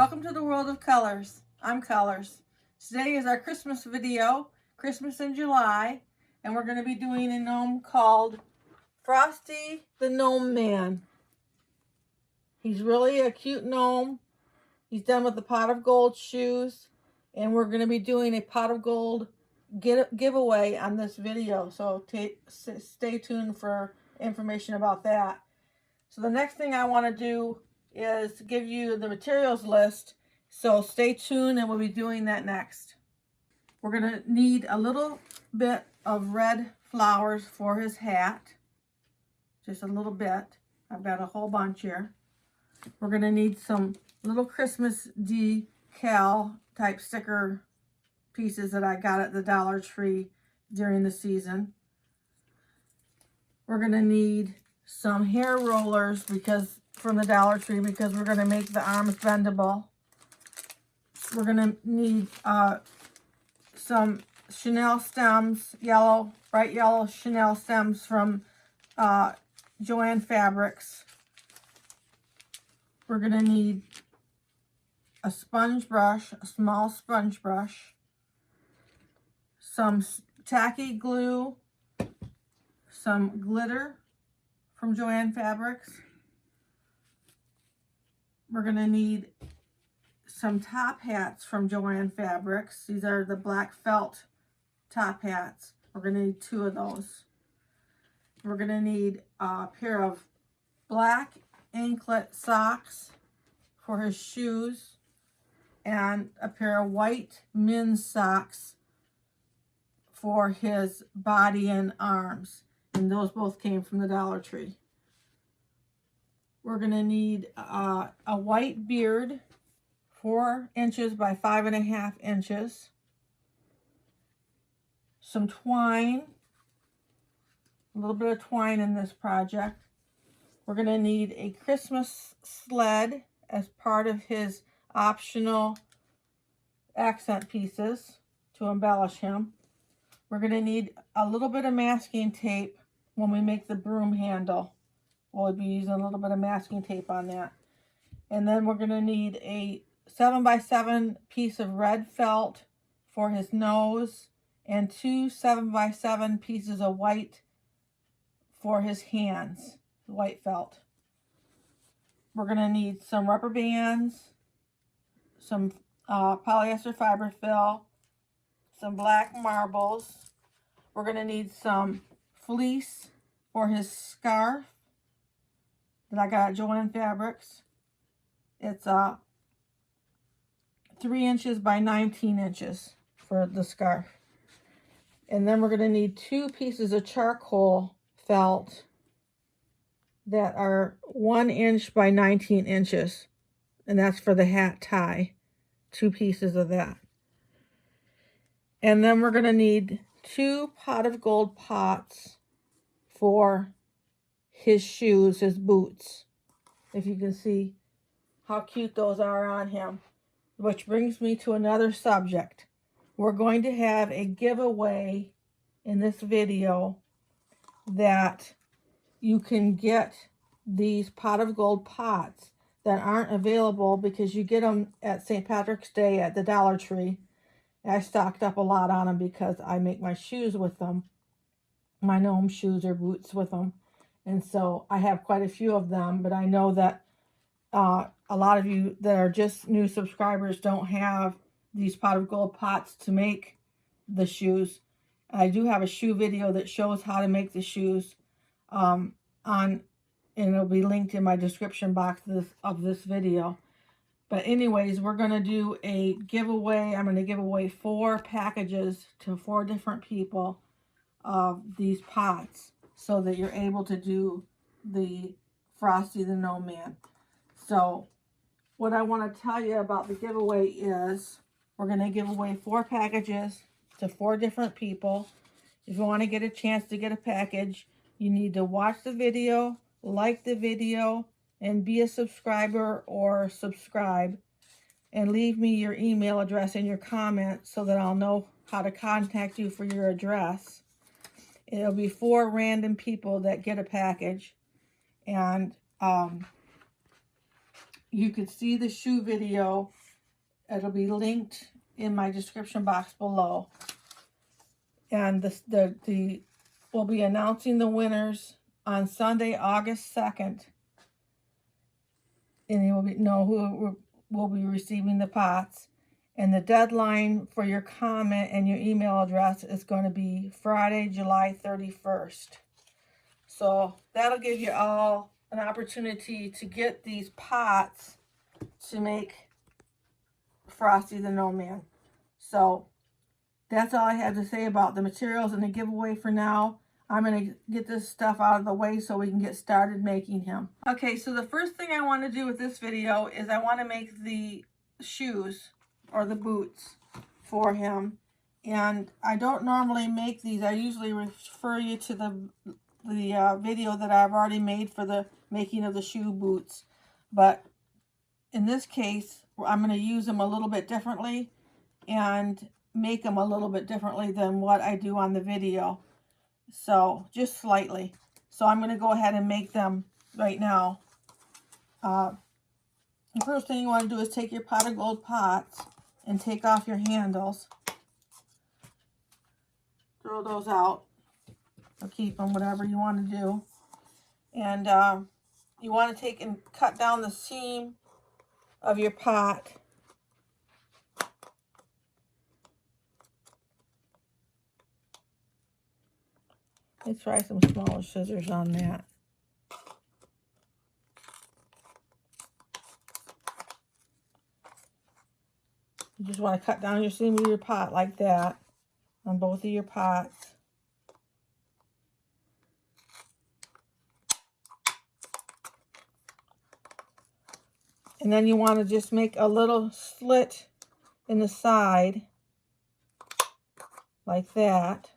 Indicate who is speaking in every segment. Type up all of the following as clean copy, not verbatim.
Speaker 1: Welcome to the world of colors. I'm Colors. Today is our Christmas video, Christmas in July, and we're going to be doing a gnome called Frosty the Gnome Man. He's really a cute gnome. He's done with the pot of gold shoes, and we're going to be doing a pot of gold giveaway on this video, so stay tuned for information about that. So the next thing I want to do is give you the materials list, so stay tuned and we'll be doing that next. We're going to need a little bit of red flowers for his hat, just a little bit. I've got a whole bunch here. We're going to need some little Christmas decal type sticker pieces that I got at the Dollar Tree during the season. We're going to need some hair rollers from the Dollar Tree because we're going to make the arms bendable. We're going to need some Chanel stems, bright yellow Chanel stems from Joann Fabrics. We're going to need a sponge brush, a small sponge brush, some tacky glue, some glitter from Joann Fabrics. We're going to need some top hats from Joann Fabrics. These are the black felt top hats. We're going to need 2 of those. We're going to need a pair of black anklet socks for his shoes and a pair of white men's socks for his body and arms. And those both came from the Dollar Tree. We're going to need a white beard, 4 inches by 5.5 inches. Some twine, a little bit of twine in this project. We're going to need a Christmas sled as part of his optional accent pieces to embellish him. We're going to need a little bit of masking tape when we make the broom handle. We'll be using a little bit of masking tape on that. And then we're going to need a 7x7 piece of red felt for his nose and 2 7x7 pieces of white for his hands, white felt. We're going to need some rubber bands, some polyester fiber fill, some black marbles. We're going to need some fleece for his scarf that I got at Joann Fabrics. It's 3 inches by 19 inches for the scarf. And then we're going to need 2 pieces of charcoal felt that are 1 inch by 19 inches. And that's for the hat tie. 2 pieces of that. And then we're going to need 2 pot of gold pots for his shoes, his boots. If you can see how cute those are on him. Which brings me to another subject. We're going to have a giveaway in this video that you can get these pot of gold pots that aren't available because you get them at St. Patrick's Day at the Dollar Tree. I stocked up a lot on them because I make my shoes with them. My gnome shoes or boots with them. And so I have quite a few of them, but I know that a lot of you that are just new subscribers don't have these pot of gold pots to make the shoes. I do have a shoe video that shows how to make the shoes and it'll be linked in my description box of this video. But anyways, we're going to do a giveaway. I'm going to give away 4 packages to 4 different people of these pots so that you're able to do the Frosty the Gnome Man. So what I want to tell you about the giveaway is we're going to give away 4 packages to 4 different people. If you want to get a chance to get a package, you need to watch the video, like the video, and be a subscriber or subscribe. And leave me your email address and your comment so that I'll know how to contact you for your address. It'll be 4 random people that get a package. And you could see the shoe video. It'll be linked in my description box below. And we'll be announcing the winners on Sunday, August 2nd. And you will know who will be receiving the pots. And the deadline for your comment and your email address is going to be Friday, July 31st. So that'll give you all an opportunity to get these pots to make Frosty the Gnome Man. So that's all I have to say about the materials and the giveaway for now. I'm going to get this stuff out of the way so we can get started making him. Okay, so the first thing I want to do with this video is I want to make the shoes or the boots for him. And I don't normally make these. I usually refer you to the video that I've already made for the making of the shoe boots. But in this case, I'm going to use them a little bit differently and make them a little bit differently than what I do on the video. So just slightly. So I'm going to go ahead and make them right now. The first thing you want to do is take your pot of gold pots and take off your handles. Throw those out. Or keep them, whatever you want to do. And you want to take and cut down the seam of your pot. Let's try some smaller scissors on that. You just want to cut down your seam of your pot like that on both of your pots. And then you want to just make a little slit in the side like that.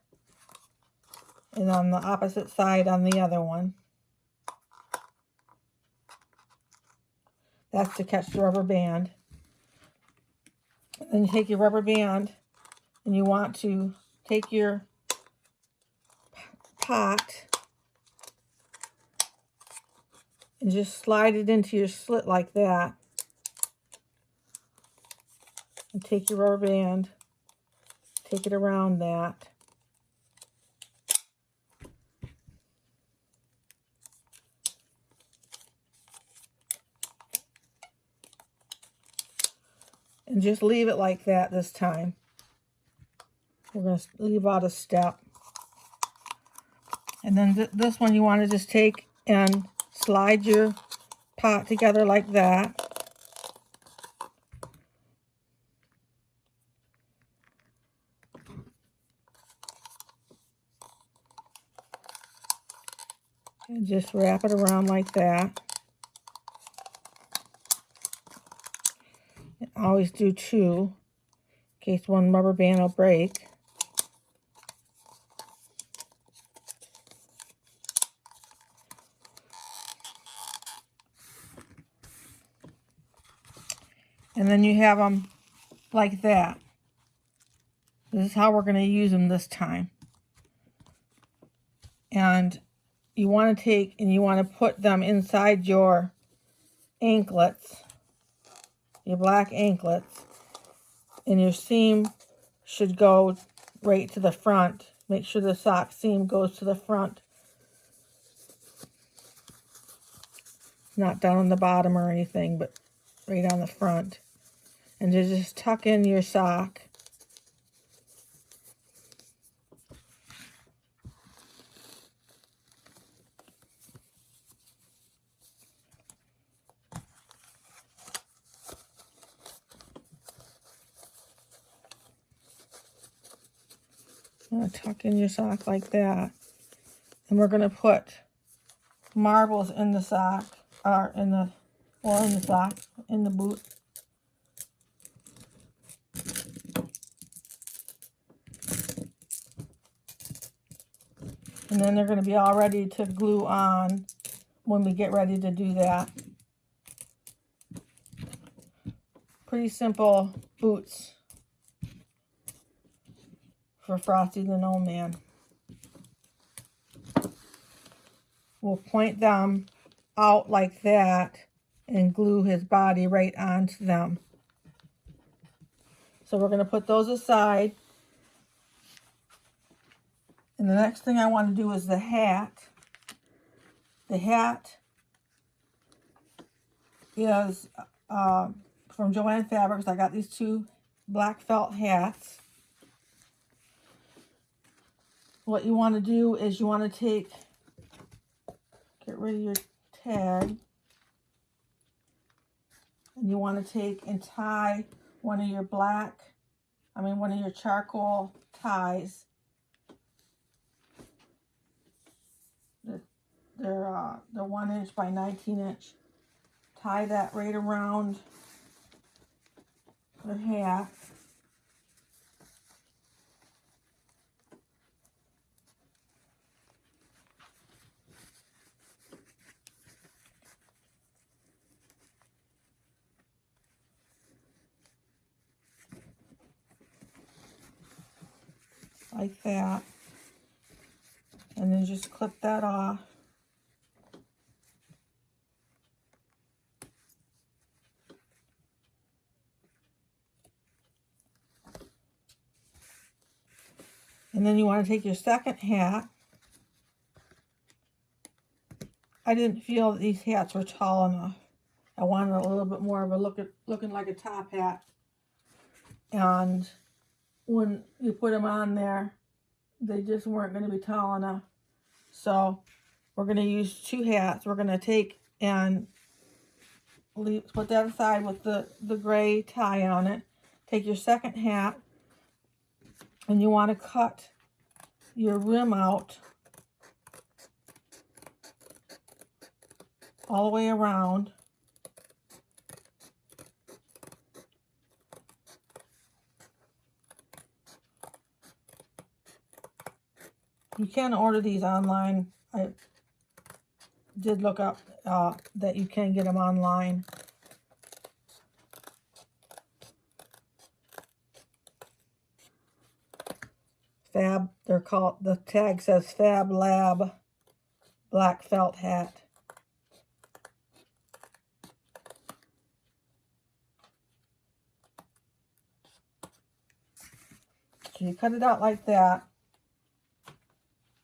Speaker 1: And on the opposite side on the other one. That's to catch the rubber band. And then you take your rubber band and you want to take your pot and just slide it into your slit like that. And take your rubber band, take it around that. And just leave it like that this time. We're going to leave out a step. And then this one you want to just take and slide your pot together like that. And just wrap it around like that. And always do two, in case one rubber band will break. And then you have them like that. This is how we're going to use them this time. And you want to take and you want to put them inside your anklets, your black anklets, and your seam should go right to the front. Make sure the sock seam goes to the front, not down on the bottom or anything, but right on the front. And just tuck in your sock. Tuck in your sock like that. And we're going to put marbles in the sock, or in the sock, in the boot. And then they're going to be all ready to glue on when we get ready to do that. Pretty simple boots for Frosty the Gnome Man. We'll point them out like that and glue his body right onto them. So we're going to put those aside. And the next thing I want to do is the hat. The hat is from Joann Fabrics. I got these two black felt hats. What you want to do is you want to get rid of your tag. And you want to take and tie one of your charcoal ties. They're 1 inch by 19 inch. Tie that right around the hat. Like that. And then just clip that off. And then you want to take your second hat. I didn't feel that these hats were tall enough. I wanted a little bit more of a looking like a top hat. And when you put them on there, they just weren't going to be tall enough. So we're going to use two hats. We're going to take and put that aside with the gray tie on it. Take your second hat, and you want to cut your rim out all the way around. You can order these online. I did look up that you can get them online. Fab, they're called, the tag says Fab Lab black felt hat. So you cut it out like that.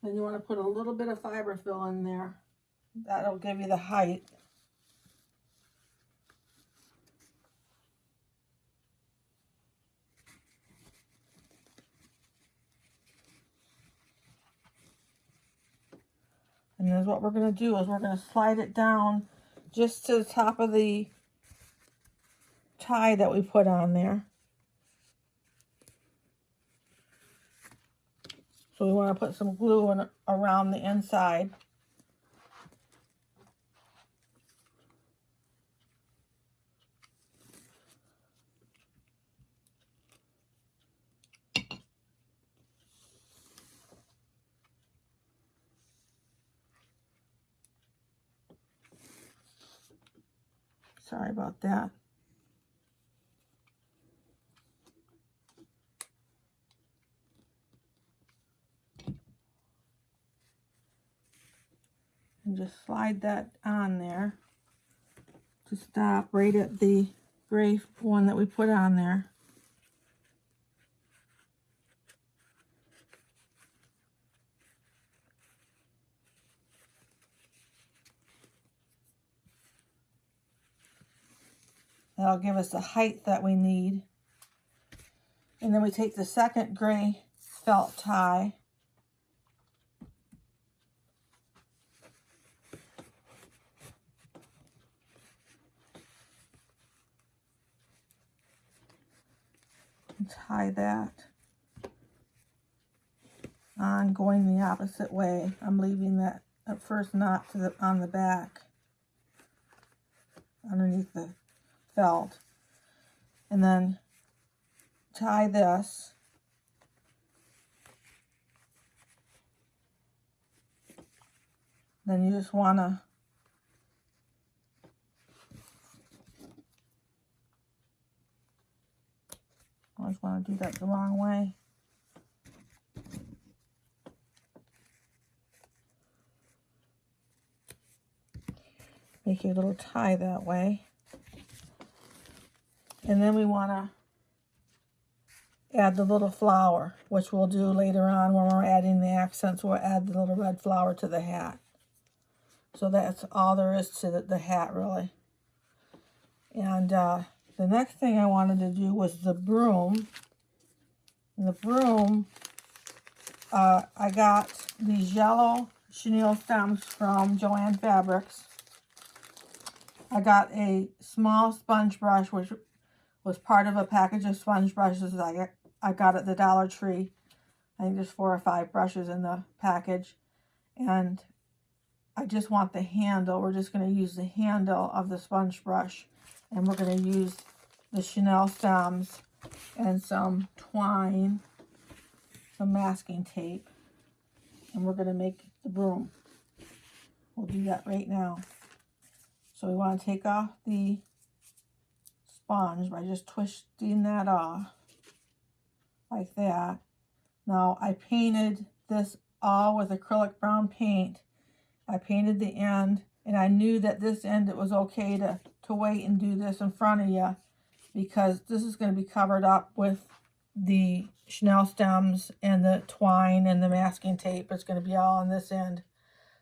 Speaker 1: Then you want to put a little bit of fiber fill in there. That'll give you the height. And then what we're going to do is we're going to slide it down just to the top of the tie that we put on there. So we want to put some glue around the inside. Sorry about that. And just slide that on there to stop right at the gray one that we put on there. That'll give us the height that we need. And then we take the second gray felt tie. And tie that on, going the opposite way. I'm leaving that first knot on the back underneath the felt, and then tie this. Then you just want to do that the wrong way. make a little tie that way. And then we want to add the little flower, which we'll do later on when we're adding the accents. We'll add the little red flower to the hat. So that's all there is to the hat, really. And the next thing I wanted to do was the broom. And the broom, I got these yellow chenille stems from Joann Fabrics. I got a small sponge brush, which was part of a package of sponge brushes that I got at the Dollar Tree. I think there's 4 or 5 brushes in the package. And I just want the handle. We're just going to use the handle of the sponge brush. And we're going to use the chenille stems and some twine, some masking tape. And we're going to make the broom. We'll do that right now. So we want to take off the sponge by just twisting that off like that. Now I painted this all with acrylic brown paint. I painted the end, and I knew that this end it was okay to wait and do this in front of you, because this is going to be covered up with the chenille stems and the twine and the masking tape. It's going to be all on this end,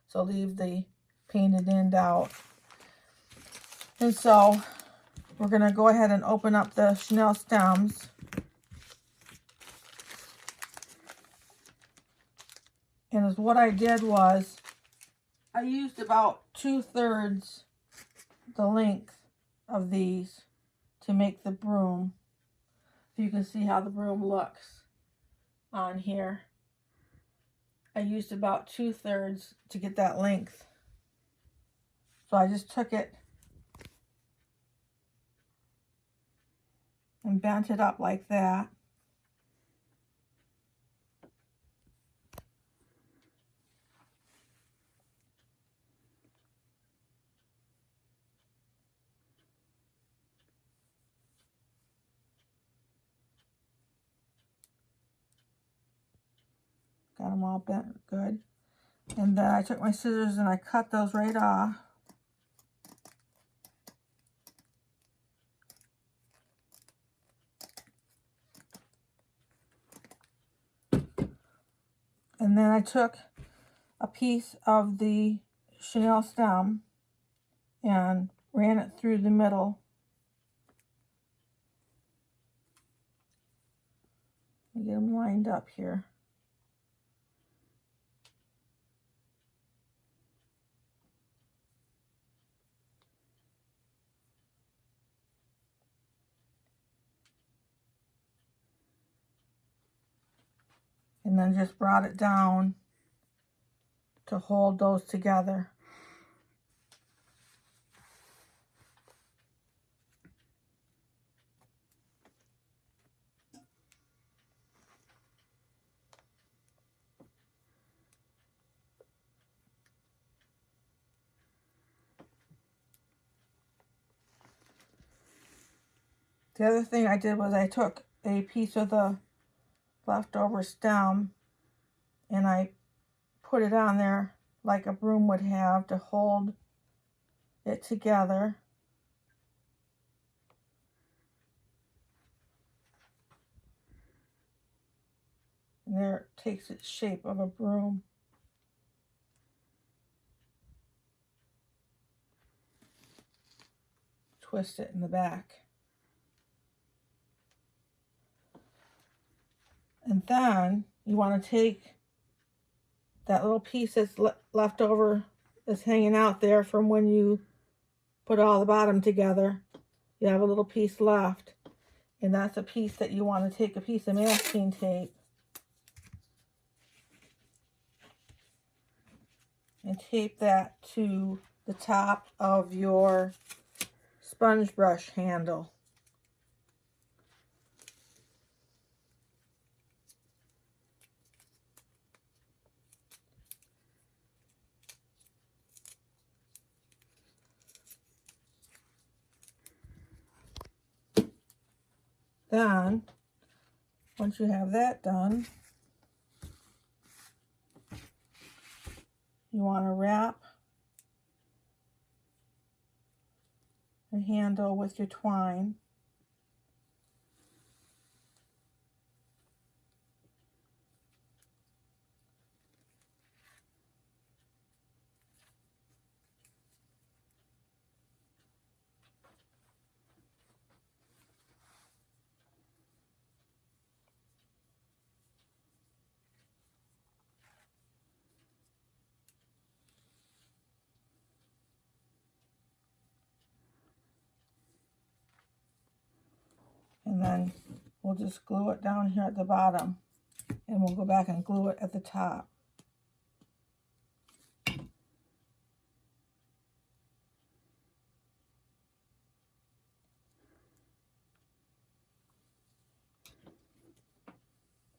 Speaker 1: so leave the painted end out. And so we're going to go ahead and open up the chenille stems. And what I did was I used about 2/3 the length of these to make the broom. So you can see how the broom looks on here. I used about 2/3 to get that length. So I just took it and bent it up like that. Got them all bent good. And then I took my scissors and I cut those right off. And then I took a piece of the chenille stem and ran it through the middle. Let me get them lined up here. And then just brought it down to hold those together. The other thing I did was I took a piece of the leftover stem and I put it on there like a broom would have to hold it together. And there it takes its shape of a broom. Twist it in the back. And then you want to take that little piece that's left over, that's hanging out there from when you put all the bottom together. You have a little piece left. And that's a piece that you want to take a piece of masking tape and tape that to the top of your sponge brush handle. Then, once you have that done, you want to wrap the handle with your twine. And then we'll just glue it down here at the bottom, and we'll go back and glue it at the top.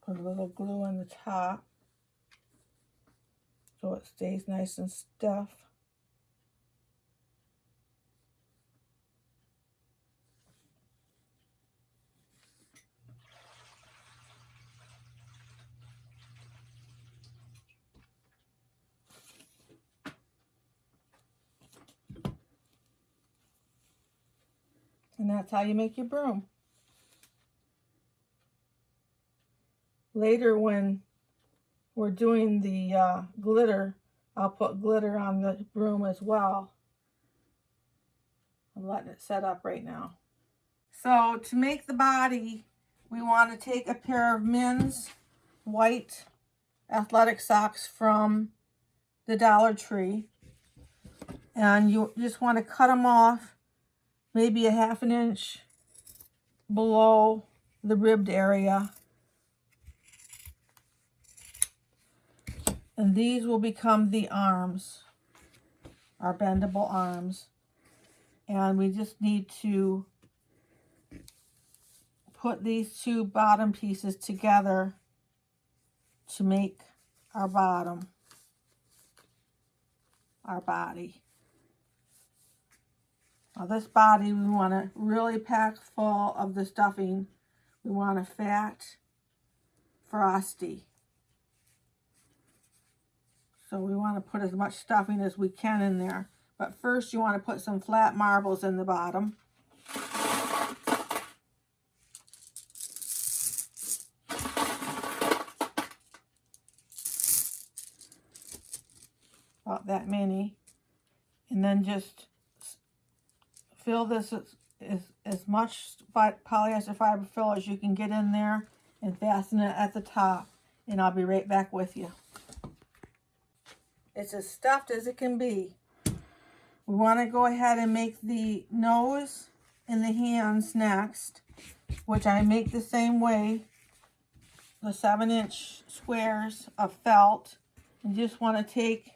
Speaker 1: Put a little glue on the top so it stays nice and stiff. And that's how you make your broom. Later when we're doing the glitter, I'll put glitter on the broom as well. I'm letting it set up right now. So to make the body, we want to take a pair of men's white athletic socks from the Dollar Tree, and you just want to cut them off maybe a ½ inch below the ribbed area. And these will become the arms, our bendable arms. And we just need to put these two bottom pieces together to make our bottom, our body. Now this body we want to really pack full of the stuffing. We want a fat Frosty. So we want to put as much stuffing as we can in there. But first you want to put some flat marbles in the bottom. About that many. And then just fill this as much polyester fiber fill as you can get in there and fasten it at the top. And I'll be right back with you. It's as stuffed as it can be. We want to go ahead and make the nose and the hands next, which I make the same way, the 7-inch squares of felt, and just want to take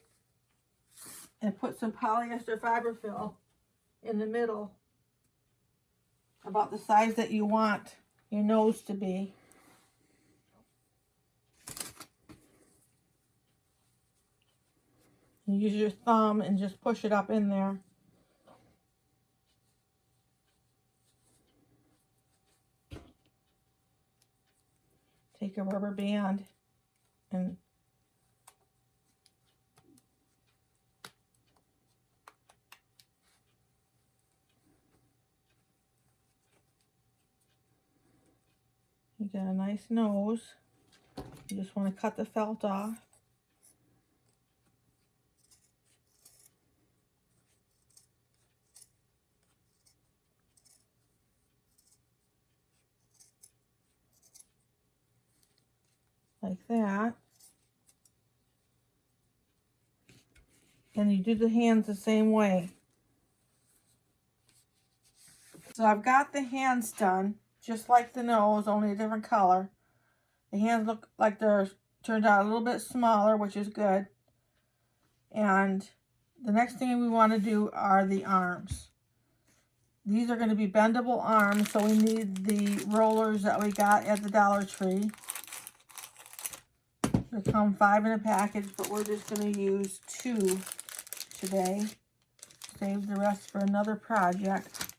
Speaker 1: and put some polyester fiber fill in the middle, about the size that you want your nose to be. You use your thumb and just push it up in there. Take a rubber band and you get a nice nose. You just want to cut the felt off. Like that. And you do the hands the same way. So I've got the hands done, just like the nose, only a different color. The hands look like they're turned out a little bit smaller, which is good. And the next thing we want to do are the arms. These are going to be bendable arms, so we need the rollers that we got at the Dollar Tree. They come 5 in a package, but we're just going to use 2 today. Save the rest for another project.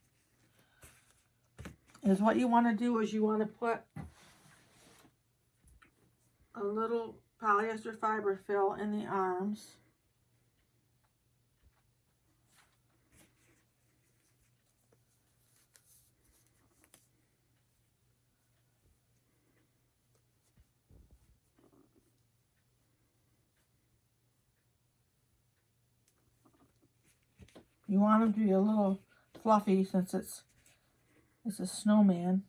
Speaker 1: Is what you want to do is you want to put a little polyester fiber fill in the arms. You want him to be a little fluffy since it's a snowman.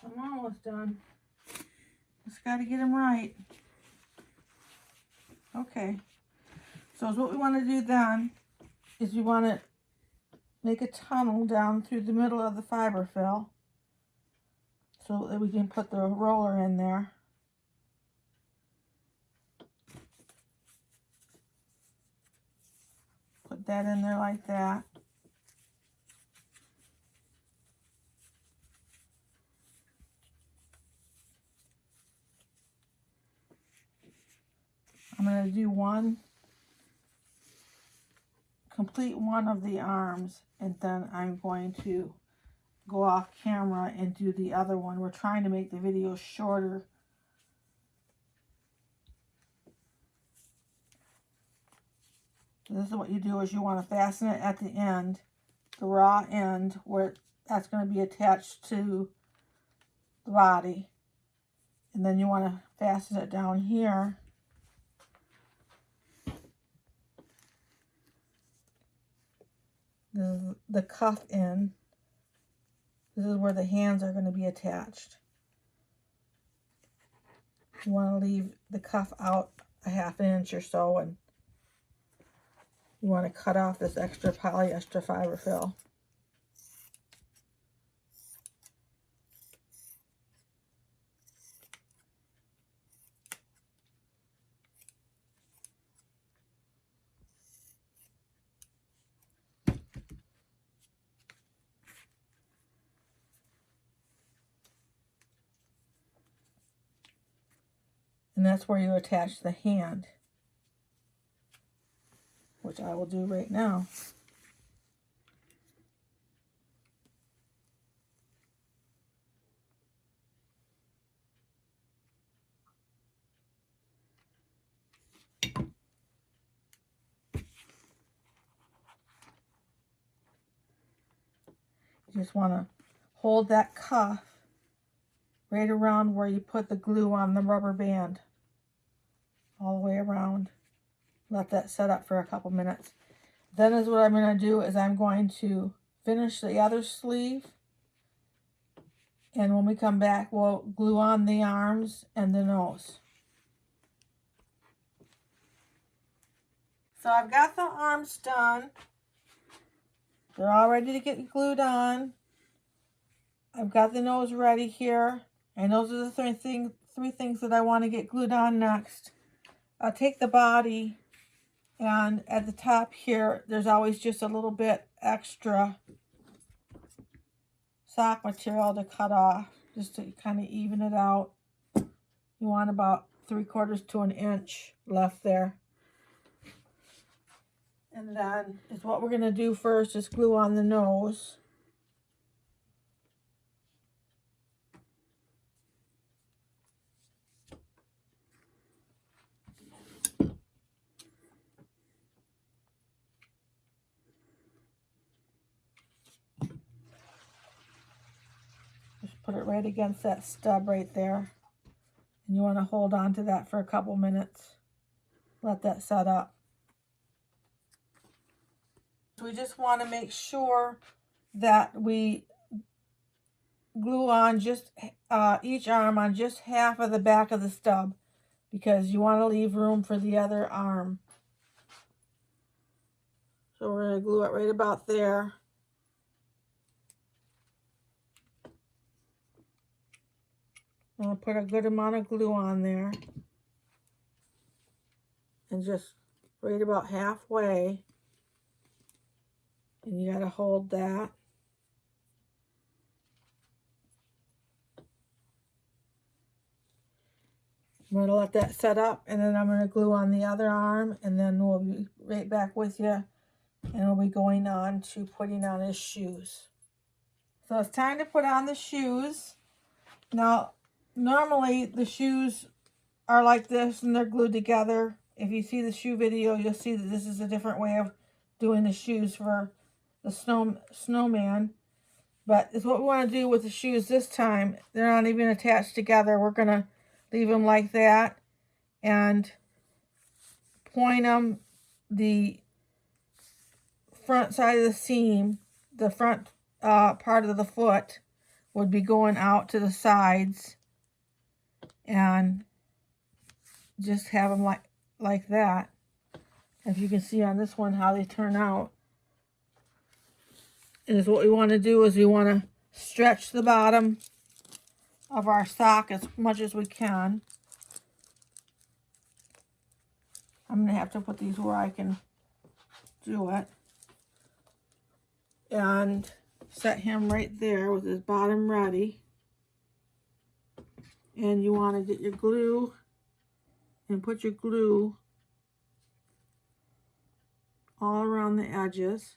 Speaker 1: I'm almost done. Just got to get them right. Okay. So what we want to do then is we want to make a tunnel down through the middle of the fiber fill so that we can put the roller in there. Put that in there like that. I'm going to do complete one of the arms, and then I'm going to go off camera and do the other one. We're trying to make the video shorter. This is what you do is you want to fasten it at the end, the raw end, where that's going to be attached to the body. And then you want to fasten it down here. This is the cuff end. This is where the hands are going to be attached. You want to leave the cuff out a ½ inch or so, and you want to cut off this extra polyester fiber fill. And that's where you attach the hand, which I will do right now. You just want to hold that cuff right around where you put the glue on the rubber band, all the way around. Let that set up for a couple minutes. Then is what I'm going to do is I'm going to finish the other sleeve, and when we come back we'll glue on the arms and the nose. So I've got the arms done. They're all ready to get glued on. I've got the nose ready here, and those are the three things that I want to get glued on next. I'll take the body, and at the top here there's always just a little bit extra sock material to cut off, just to kind of even it out. You want about 3/4 to an inch left there. And then is what we're going to do first is glue on the nose. Just put it right against that stub right there. And you want to hold on to that for a couple minutes. Let that set up. We just want to make sure that we glue on just each arm on just half of the back of the stub, because you want to leave room for the other arm. So we're going to glue it right about there. I'm going to put a good amount of glue on there, and just right about halfway. And you got to hold that. I'm going to let that set up, and then I'm going to glue on the other arm, and then we'll be right back with you, and we'll be going on to putting on his shoes. So it's time to put on the shoes. Now, normally the shoes are like this, and they're glued together. If you see the shoe video, you'll see that this is a different way of doing the shoes for the snowman. But it's what we want to do with the shoes this time. They're not even attached together. We're going to leave them like that and point them the front side of the seam. The front part of the foot would be going out to the sides, and just have them like that. If you can see on this one how they turn out. Is what we want to do is we want to stretch the bottom of our sock as much as we can. I'm going to have to put these where I can do it. And set him right there with his bottom ready. And you want to get your glue and put your glue all around the edges.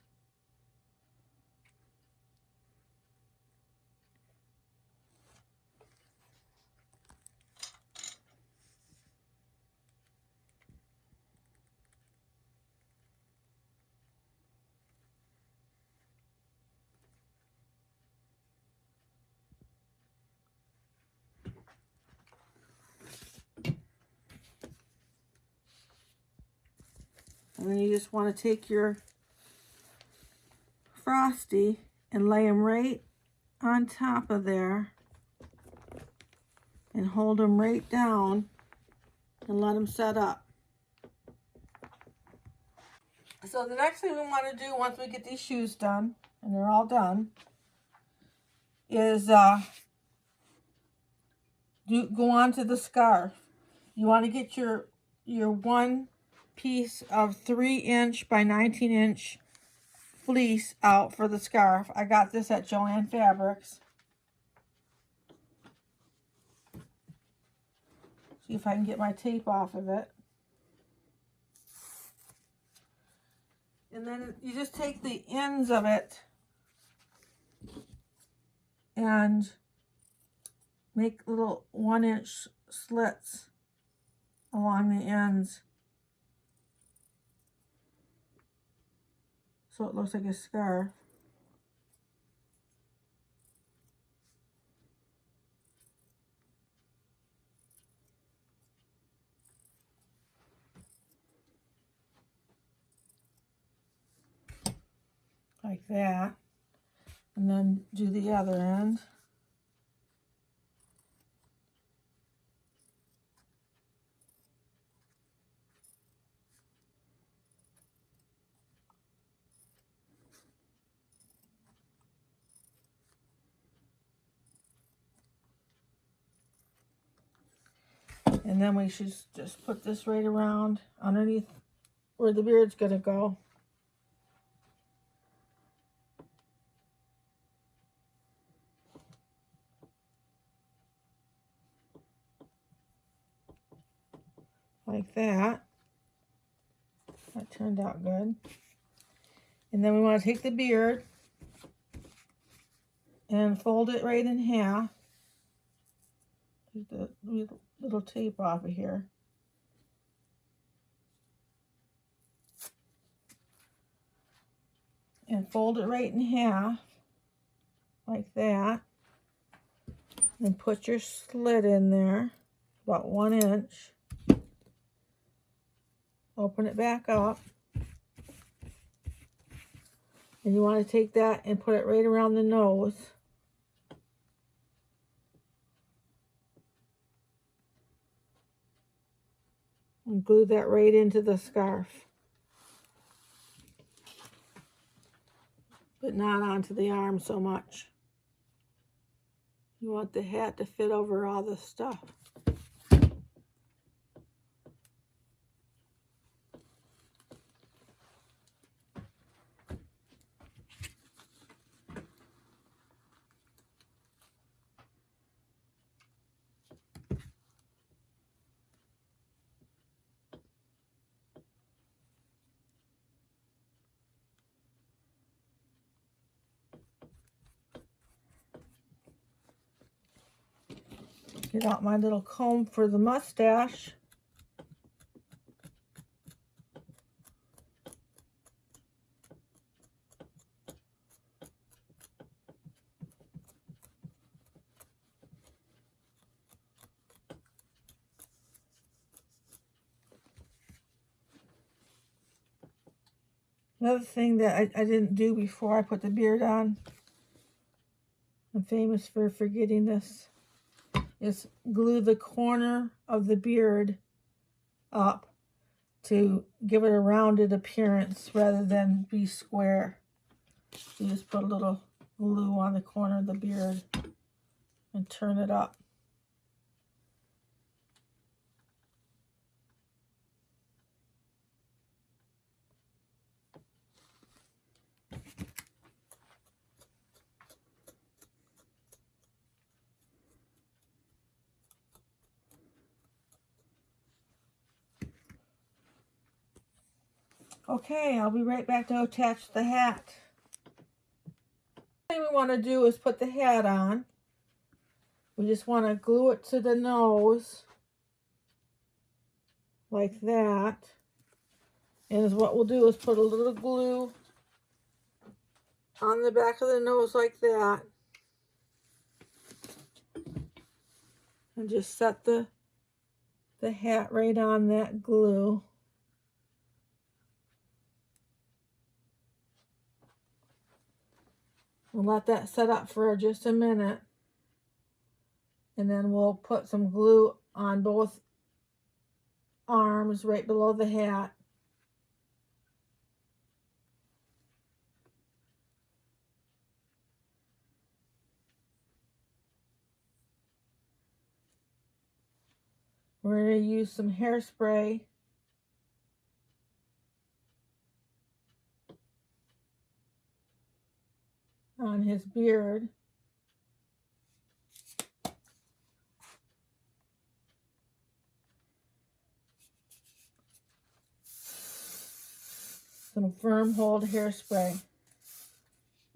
Speaker 1: And then you just want to take your Frosty and lay him right on top of there and hold him right down and let him set up. So the next thing we want to do once we get these shoes done, and they're all done, is go on to the scarf. You want to get your one piece of 3" by 19" fleece out for the scarf. I got this at Joann Fabrics. See if I can get my tape off of it. And then you just take the ends of it and make little 1" slits along the ends, so it looks like a scarf. Like that. And then do the other end. And then we should just put this right around underneath where the beard's going to go. Like that. That turned out good. And then we want to take the beard and fold it right in half. Take the little tape off of here. And fold it right in half, like that. And put your slit in there, about 1". Open it back up. And you want to take that and put it right around the nose. And glue that right into the scarf. But not onto the arm so much. You want the hat to fit over all the stuff. Get out my little comb for the mustache. Another thing that I didn't do before I put the beard on, I'm famous for forgetting this, is glue the corner of the beard up to give it a rounded appearance rather than be square. You just put a little glue on the corner of the beard and turn it up. Okay, I'll be right back to attach the hat. The thing we want to do is put the hat on. We just want to glue it to the nose like that. And what we'll do is put a little glue on the back of the nose like that. And just set the hat right on that glue. We'll let that set up for just a minute. And then we'll put some glue on both arms right below the hat. We're going to use some hairspray on his beard. Some firm hold hairspray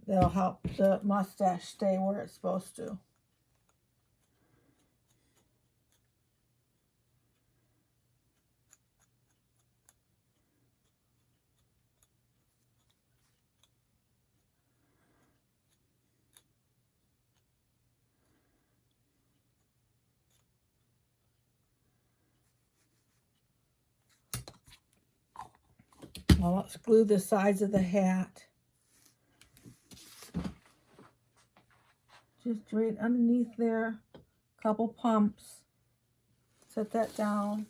Speaker 1: that'll help the mustache stay where it's supposed to. Well, let's glue the sides of the hat. Just right underneath there, a couple pumps. Set that down.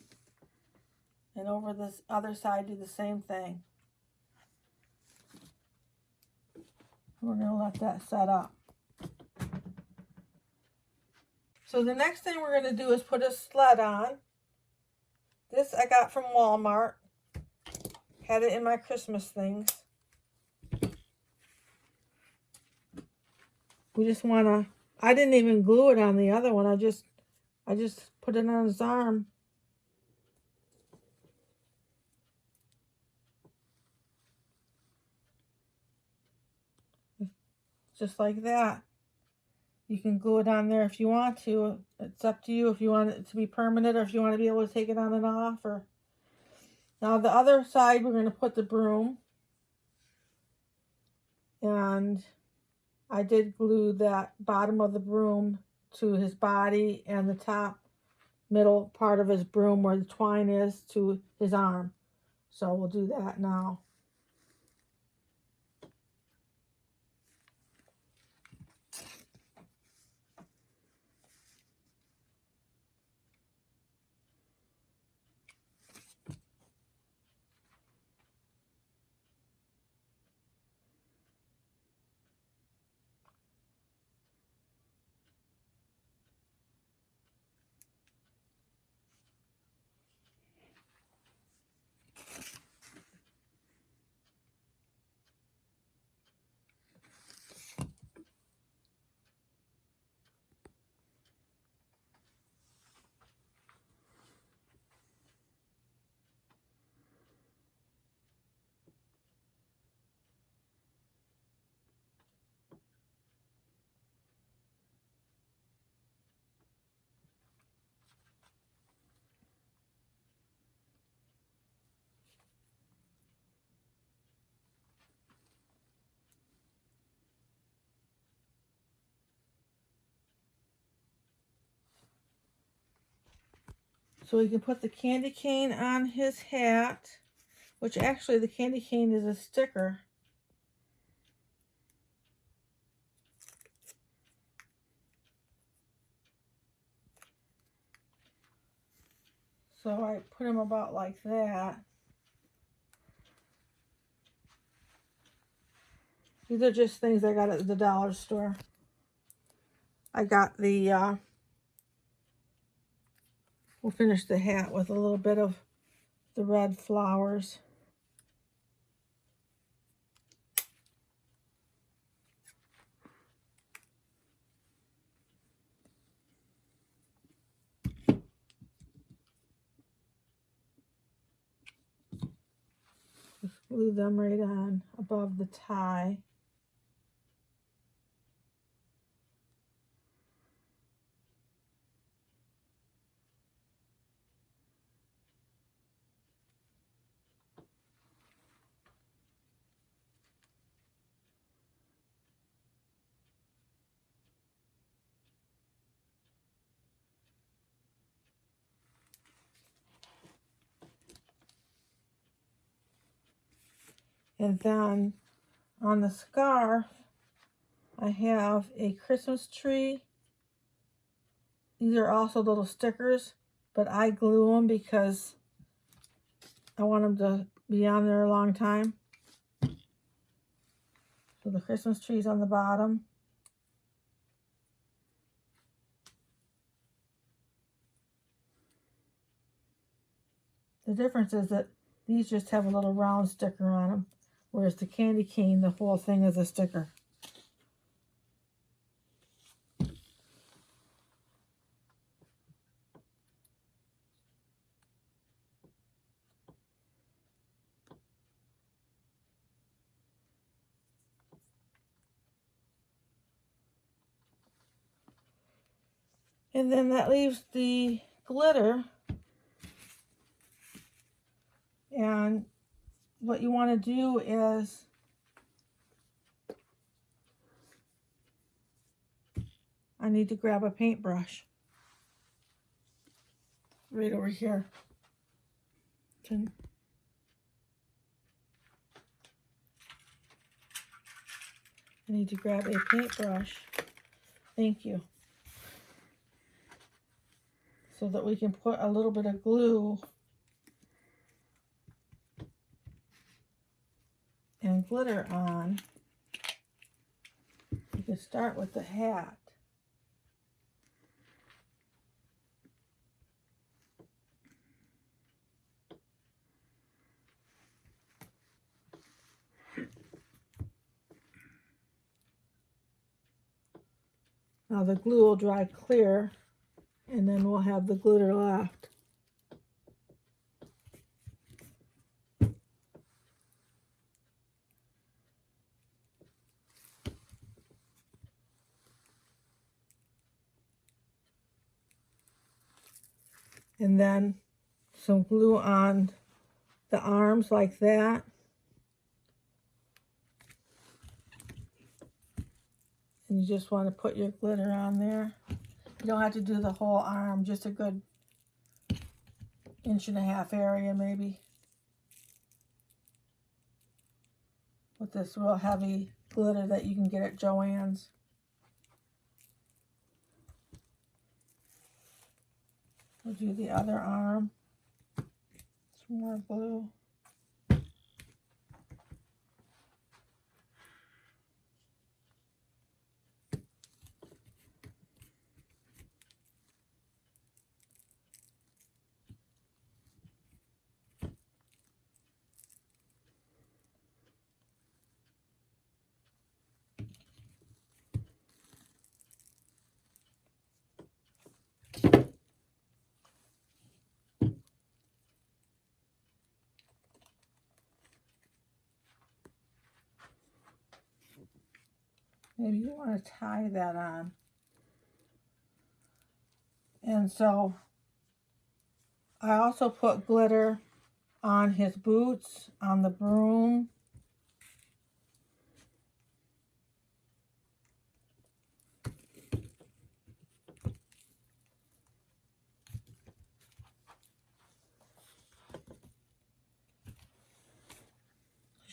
Speaker 1: And over this other side, do the same thing. We're going to let that set up. So the next thing we're going to do is put a sled on. This I got from Walmart. Had it in my Christmas things. We just want to, I didn't even glue it on the other one. I just put it on his arm. Just like that. You can glue it on there if you want to. It's up to you if you want it to be permanent or if you want to be able to take it on and off. Or now the other side, we're going to put the broom. And I did glue that bottom of the broom to his body and the top middle part of his broom where the twine is to his arm. So we'll do that now. So we can put the candy cane on his hat, which actually the candy cane is a sticker. So I put him about like that. These are just things I got at the dollar store. I got the, we'll finish the hat with a little bit of the red flowers. Just glue them right on above the tie. And then on the scarf, I have a Christmas tree. These are also little stickers, but I glue them because I want them to be on there a long time. So the Christmas tree's on the bottom. The difference is that these just have a little round sticker on them, whereas the candy cane, the whole thing is a sticker. And then that leaves the glitter. And what you want to do is I need to grab a paintbrush right over here. I need to grab a paintbrush. Thank you. So that we can put a little bit of glue and glitter on. You can start with the hat. Now the glue will dry clear, and then we'll have the glitter left. And then some glue on the arms like that. And you just want to put your glitter on there. You don't have to do the whole arm, just a good 1.5 inch area maybe. With this real heavy glitter that you can get at Joann's. We'll do the other arm. Some more glue. Maybe you want to tie that on. And so I also put glitter on his boots, on the broom.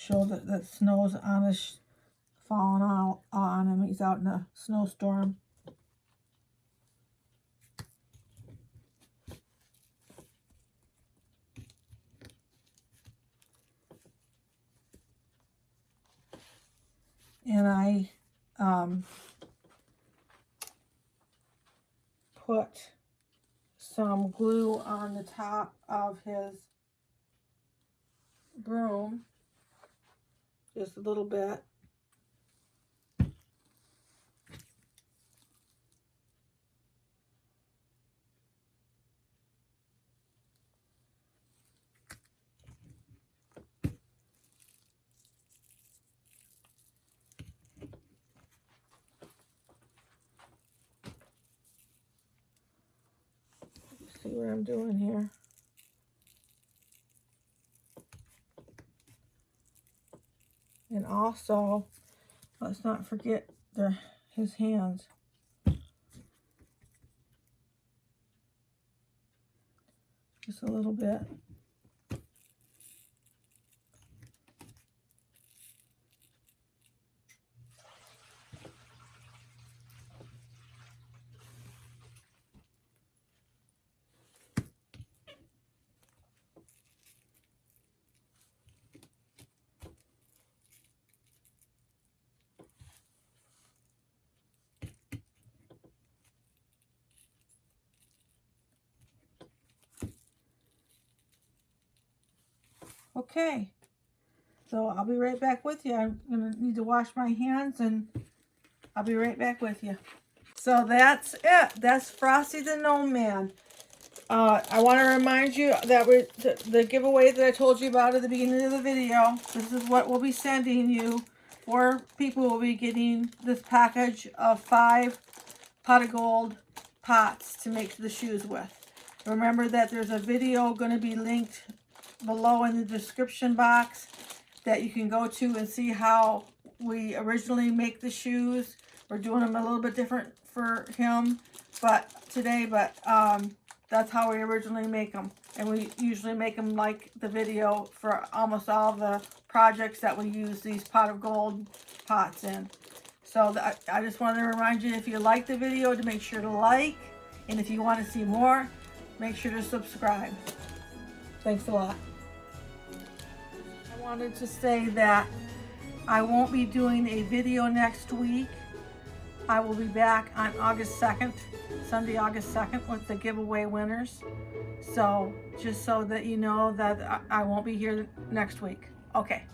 Speaker 1: show that snow's on his, falling out on him. He's out in a snowstorm. And I put some glue on the top of his broom, just a little bit. See what I'm doing here. And also, let's not forget his hands. Just a little bit. Okay, so I'll be right back with you. I'm gonna need to wash my hands and I'll be right back with you. So that's it. That's Frosty the Gnome Man. I want to remind you that the giveaway that I told you about at the beginning of the video. This is what we'll be sending you. 4 people will be getting this package of 5 pot of gold pots to make the shoes with. Remember that there's a video going to be linked below in the description box that you can go to and see how we originally make the shoes. We're doing them a little bit different for him today, but that's how we originally make them. And we usually make them like the video for almost all the projects that we use these pot of gold pots in. So I just wanted to remind you, if you like the video, to make sure to like. And if you want to see more, make sure to subscribe. Thanks a lot. I wanted to say that I won't be doing a video next week. I will be back on August 2nd, Sunday, August 2nd, with the giveaway winners. So just so that you know that I won't be here next week. Okay.